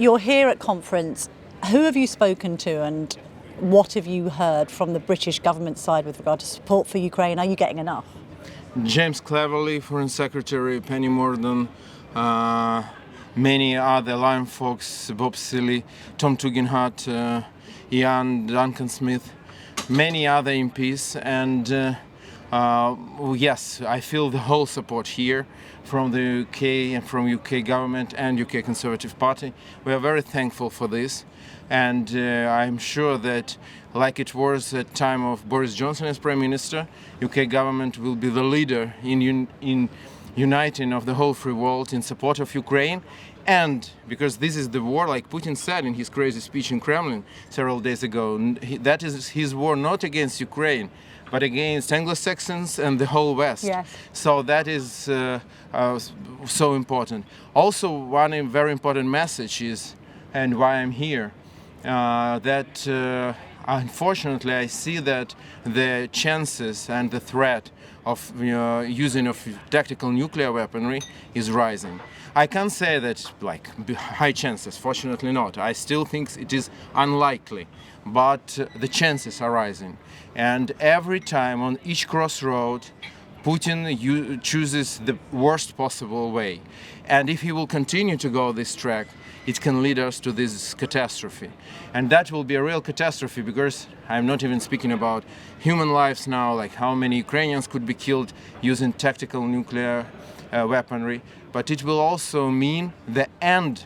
You're here at conference. Who have you spoken to and what have you heard from the British government side with regard to support for Ukraine? Are you getting enough? James Cleverly, Foreign Secretary, Penny Mordaunt, many other, Liam Fox, Bob Seeley, Tom Tugendhat, Ian Duncan Smith, many other MPs, and yes, I feel the whole support here from the UK and from UK government and UK Conservative Party. We are very thankful for this, and I'm sure that, like it was at the time of Boris Johnson as Prime Minister, UK government will be the leader in uniting of the whole free world in support of Ukraine. And because this is the war, like Putin said in his crazy speech in Kremlin several days ago, that is his war not against Ukraine, but against Anglo-Saxons and the whole West. Yes. So that is so important. Also, one very important message is, and why I'm here, that unfortunately I see that the chances and the threat of using of tactical nuclear weaponry is rising. I can't say that like high chances, fortunately not. I still think it is unlikely, but the chances are rising. And every time on each crossroad, Putin chooses the worst possible way. And if he will continue to go this track, it can lead us to this catastrophe. And that will be a real catastrophe, because I'm not even speaking about human lives now, like how many Ukrainians could be killed using tactical nuclear weaponry, but it will also mean the end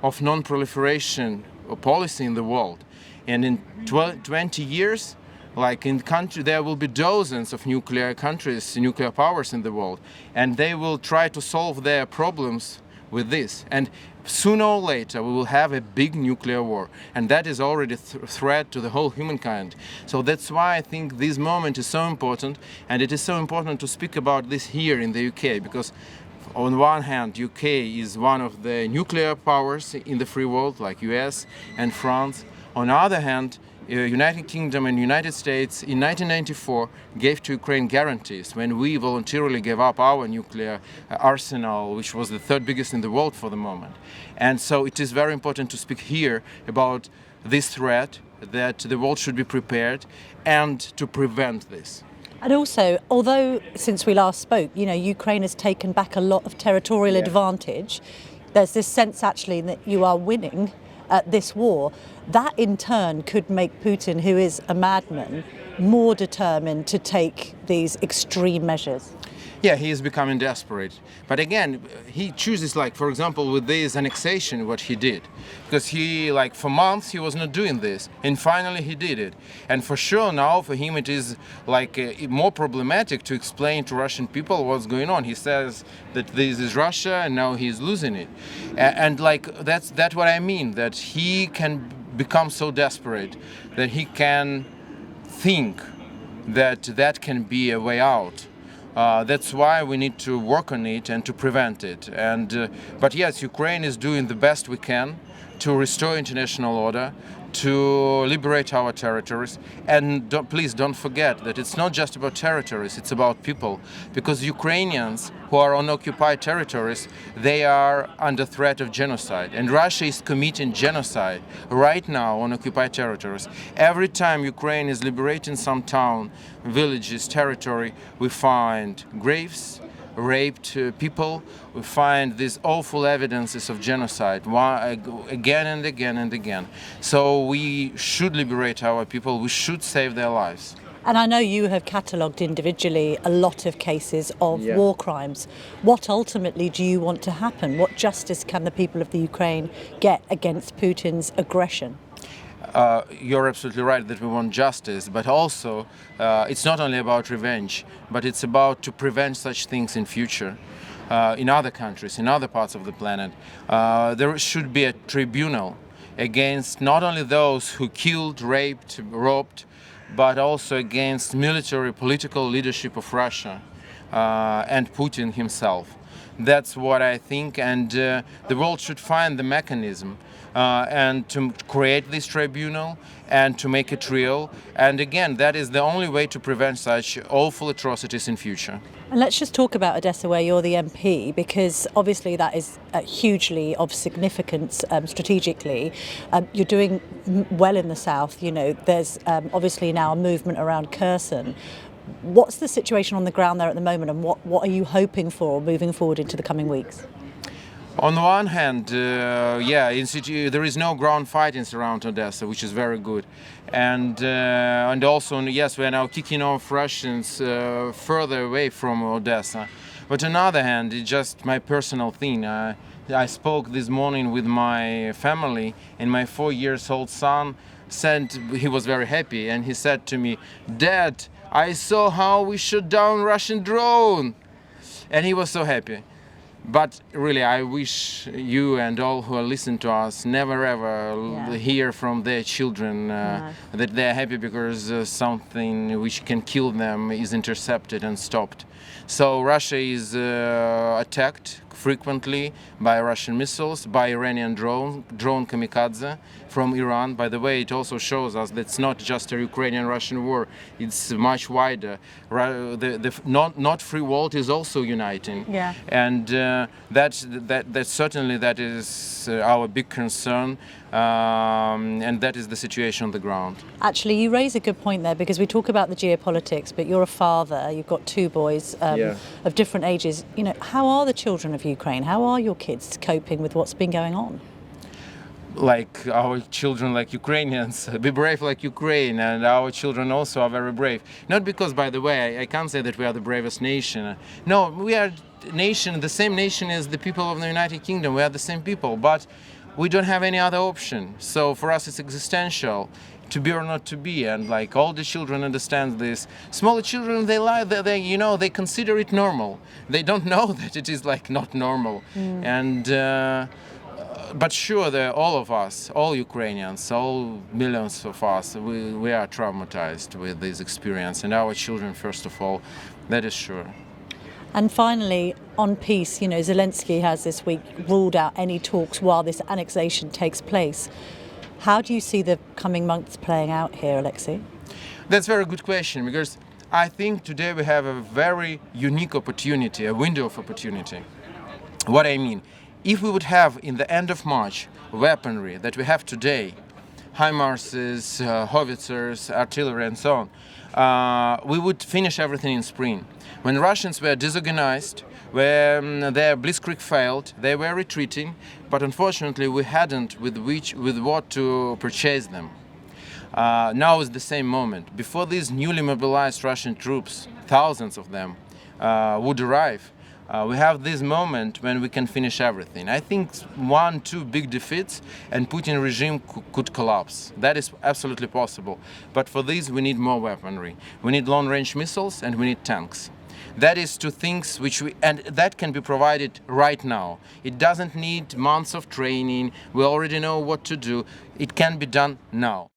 of non-proliferation policy in the world. And in 20 years, like in country, there will be dozens of nuclear countries, nuclear powers in the world, and they will try to solve their problems with this. And sooner or later, we will have a big nuclear war, and that is already a threat to the whole humankind. So that's why I think this moment is so important, and it is so important to speak about this here in the UK, because on one hand, UK is one of the nuclear powers in the free world, like US and France. On the other hand, United Kingdom and United States in 1994 gave to Ukraine guarantees when we voluntarily gave up our nuclear arsenal, which was the third biggest in the world for the moment. And so it is very important to speak here about this threat, that the world should be prepared and to prevent this. And also, although since we last spoke, Ukraine has taken back a lot of territorial advantage, there's this sense actually that you are winning this war. That in turn could make Putin, who is a madman, more determined to take these extreme measures. Yeah, he is becoming desperate. But again, he chooses, like, for example, with this annexation, what he did. Because he, like, for months, he was not doing this. And finally, he did it. And for sure, now, for him, it is, like, more problematic to explain to Russian people what's going on. He says that this is Russia, and now he's losing it. And like, that's what I mean, that he can become so desperate that he can think that that can be a way out. That's why we need to work on it and to prevent it. But yes, Ukraine is doing the best we can to restore international order, to liberate our territories. And please don't forget that it's not just about territories, it's about people. Because Ukrainians who are on occupied territories, they are under threat of genocide. And Russia is committing genocide right now on occupied territories. Every time Ukraine is liberating some town, villages, territory, we find graves, raped people, we find these awful evidences of genocide again and again and again. So we should liberate our people, we should save their lives. And I know you have catalogued individually a lot of cases of war crimes. What ultimately do you want to happen? What justice can the people of the Ukraine get against Putin's aggression? You're absolutely right that we want justice, but also it's not only about revenge, but it's about to prevent such things in future in other countries, in other parts of the planet. There should be a tribunal against not only those who killed, raped, robbed, but also against military, political leadership of Russia and Putin himself. That's what I think, and the world should find the mechanism and to create this tribunal and to make it real. And again, that is the only way to prevent such awful atrocities in future. And let's just talk about Odessa, where you're the MP, because obviously that is hugely of significance strategically. You're doing well in the south. You know, there's obviously now a movement around Kherson. What's the situation on the ground there at the moment, and what are you hoping for moving forward into the coming weeks? On the one hand, there is no ground fighting around Odessa, which is very good, and also yes, we are now kicking off Russians further away from Odessa. But on the other hand, it's just my personal thing. I spoke this morning with my family, and my 4-year-old son said he was very happy, and he said to me, "Dad, I saw how we shot down Russian drone," and he was so happy. But really, I wish you and all who are listening to us never ever hear from their children that they are happy because something which can kill them is intercepted and stopped. So Russia is attacked frequently by Russian missiles, by Iranian drone kamikaze from Iran. By the way, it also shows us that it's not just a Ukrainian-Russian war; it's much wider. The not free world is also uniting, and that certainly that is our big concern, and that is the situation on the ground. Actually, you raise a good point there, because we talk about the geopolitics, but you're a father. You've got 2 boys of different ages. You know, how are the children of Ukraine? How are your kids coping with what's been going on? Like our children, like Ukrainians, be brave like Ukraine, and our children also are very brave. Not because, by the way, I can't say that we are the bravest nation. No, we are nation, the same nation as the people of the United Kingdom. We are the same people, but we don't have any other option. So for us, it's existential, to be or not to be, and like all the children understand this. Smaller children, they lie, they consider it normal. They don't know that it is like not normal, and. But sure, all of us, all Ukrainians, all millions of us, we are traumatized with this experience, and our children, first of all, that is sure. And finally, on peace, you know, Zelensky has this week ruled out any talks while this annexation takes place. How do you see the coming months playing out here, Oleksii? That's a very good question, because I think today we have a very unique opportunity, a window of opportunity. What I mean, if we would have, in the end of March, weaponry that we have today, HIMARSs, howitzers, artillery, and so on, we would finish everything in spring. When Russians were disorganized, when their blitzkrieg failed, they were retreating, but unfortunately we hadn't with what to purchase them. Now is the same moment. Before these newly mobilized Russian troops, thousands of them, would arrive, we have this moment when we can finish everything. I think 1-2 big defeats and Putin regime could collapse. That is absolutely possible. But for this we need more weaponry. We need long-range missiles and we need tanks. That is 2 things and that can be provided right now. It doesn't need months of training. We already know what to do. It can be done now.